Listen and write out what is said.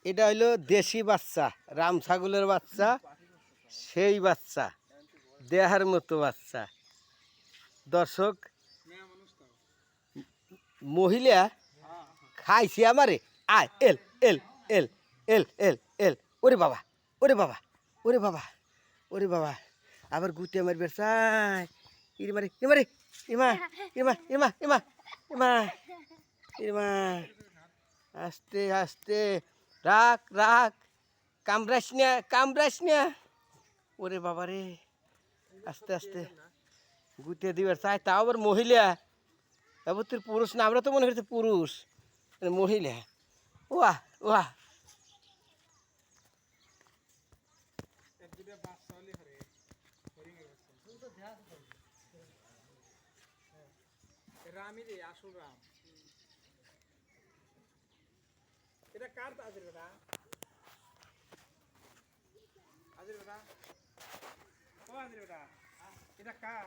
এটা হইলো দেশি বাচ্চা, রাম ছাগলের বাচ্চা, সেই বাচ্চা দেহার মতো বাচ্চা। দর্শক, মহিলা খাইছে আমারে। আয় এল এল এল এল এল এল। ওরে বাবা, ওরে বাবা, ওরে বাবা, ওরে বাবা, আবার গুতে মারবে চাই। ইরে মারে, ইমারে, ইমা, ইমা, ইমা, ইমা, ইমা, ইমা। আস্তে আস্তে, রাখ রাখ, কামড়াস না, কামড়াস না। ওরে বাবা রে, আস্তে আস্তে গুতে দিবার চাই, তাও আবার মহিলা। তারপর তোর পুরুষ না, আমরা তো মনে করছি পুরুষ, মহিলা। ওয়া ওয়া, রামি রে, আসল রাম। এটা কার আজের বেটা? আজের বেটা, ও আজের বেটা, এটা কার?